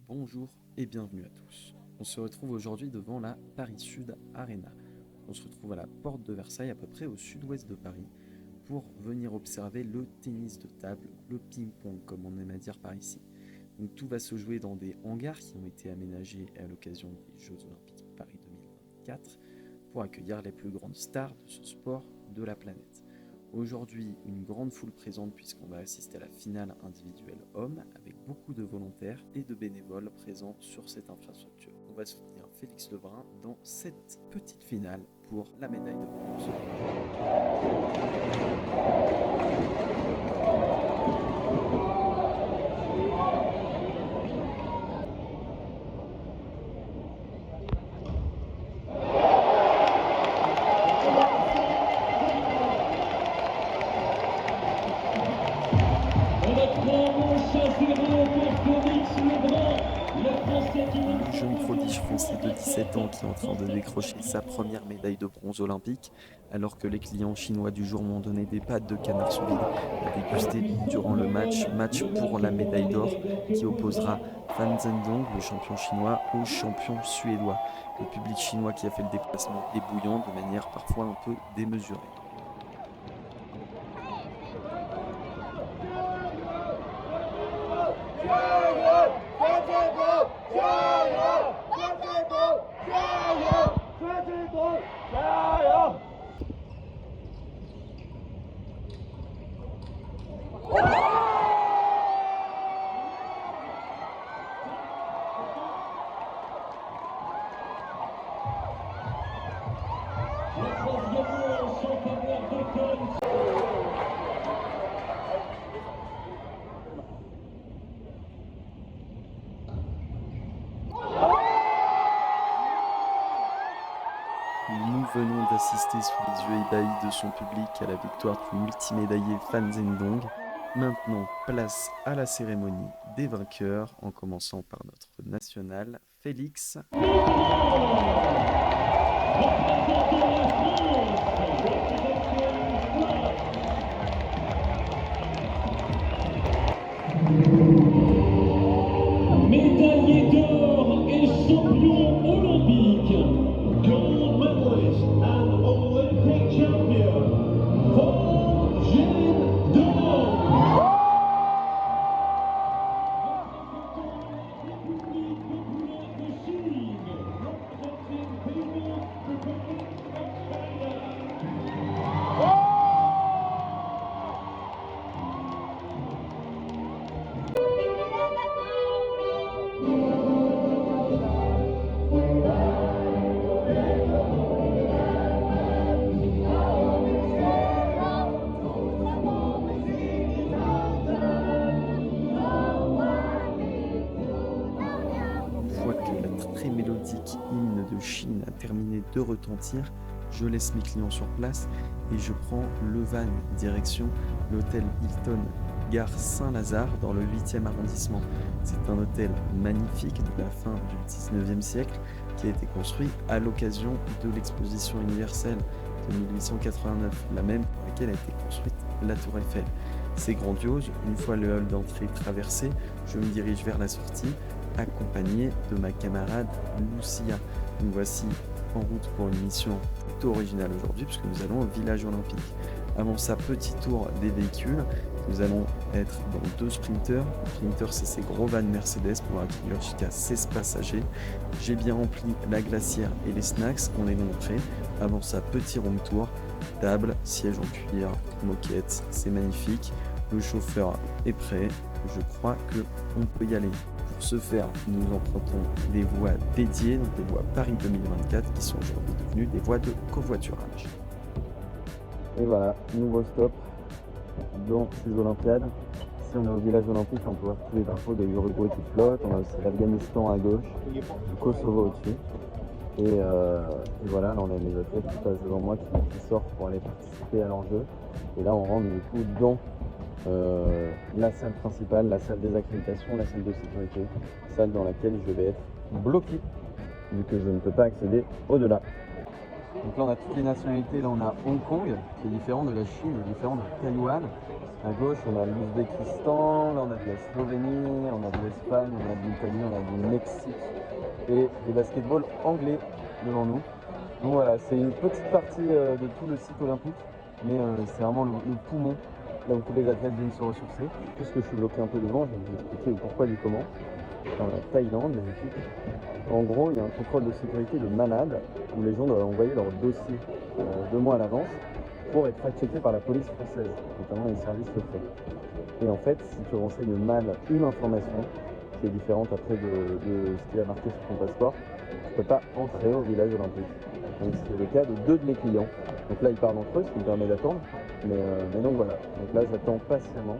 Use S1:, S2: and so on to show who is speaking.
S1: Bonjour et bienvenue à tous. On se retrouve aujourd'hui devant la Paris Sud Arena. On se retrouve à la porte de Versailles, à peu près au sud-ouest de Paris, pour venir observer le tennis de table, le ping-pong comme on aime à dire par ici. Donc tout va se jouer dans des hangars qui ont été aménagés à l'occasion des Jeux Olympiques Paris 2024 pour accueillir les plus grandes stars de ce sport de la planète. Aujourd'hui, une grande foule présente puisqu'on va assister à la finale individuelle homme avec beaucoup de volontaires et de bénévoles présents sur cette infrastructure. On va soutenir Félix Lebrun dans cette petite finale pour la médaille de bronze. Le jeune prodige français de 17 ans qui est en train de décrocher sa première médaille de bronze olympique, alors que les clients chinois du jour m'ont donné des pâtes de canard sous vide à déguster durant le match pour la médaille d'or qui opposera Fan Zhendong, le champion chinois, au champion suédois. Le public chinois qui a fait le déplacement est bouillant de manière parfois un peu démesurée. Nous venons d'assister sous les yeux ébahis de son public à la victoire du multimédaillé Fan Zhendong. Maintenant, place à la cérémonie des vainqueurs, en commençant par notre national, Félix.
S2: Médaillé d'or et champion olympique, gold medalist and Olympic champion, Fan Zhendong. République populaire de Chine, representing People's Republic of China.
S1: Une fois que la très mélodique hymne de Chine a terminé de retentir, je laisse mes clients sur place et je prends le van direction l'hôtel Hilton Gare Saint-Lazare dans le 8e arrondissement. C'est un hôtel magnifique de la fin du 19e siècle qui a été construit à l'occasion de l'exposition universelle de 1889, la même pour laquelle a été construite la Tour Eiffel. C'est grandiose, une fois le hall d'entrée traversé, je me dirige vers la sortie, accompagné de ma camarade Lucia. Nous voici en route pour une mission plutôt originale aujourd'hui puisque nous allons au village olympique. Avant ça, petit tour des véhicules. Nous allons être dans 2 sprinters. Le sprinter, c'est ces gros vans Mercedes pour accueillir jusqu'à 16 passagers. J'ai bien rempli la glacière et les snacks. On est donc prêt. Avant ça, petit room tour. Table, siège en cuir, moquette. C'est magnifique. Le chauffeur est prêt. Je crois qu'on peut y aller. Pour ce faire, nous empruntons des voies dédiées, donc des voies Paris 2024, qui sont aujourd'hui devenues des voies de covoiturage. Et voilà, nouveau stop dans ces Olympiades. Ici, on est au village olympique, on peut voir tous les drapeaux de l'Uruguay qui flottent. On a aussi l'Afghanistan à gauche, le Kosovo au-dessus. Et voilà, là on a les athlètes qui passent devant moi qui sortent pour aller participer à l'enjeu. Et là, on rentre du coup dans la salle principale, la salle des accréditations, la salle de sécurité, salle dans laquelle je vais être bloqué vu que je ne peux pas accéder au-delà. Donc là, on a toutes les nationalités. Là, on a Hong Kong, qui est différent de la Chine, différent de Taïwan. À gauche, on a l'Ouzbékistan, là, on a de la Slovénie, on a de l'Espagne, on a de l'Italie, on a du Mexique et des basketball anglais devant nous. Donc voilà, c'est une petite partie de tout le site olympique, mais c'est vraiment le poumon, là où tous les athlètes viennent se ressourcer. Puisque je suis bloqué un peu devant, je vais vous expliquer le pourquoi du comment. Dans la Thaïlande, les équipes, en gros, il y a un contrôle de sécurité de malade où les gens doivent envoyer leur dossier 2 mois à l'avance pour être fact-checké par la police française, notamment les services secrets. Et en fait, si tu renseignes mal une information qui est différente après de ce qui est marqué sur ton passeport, tu ne peux pas entrer au village olympique. Donc c'est le cas de 2 de mes clients. Donc là, ils parlent entre eux, ce qui me permet d'attendre. Mais donc voilà. Donc là, j'attends patiemment.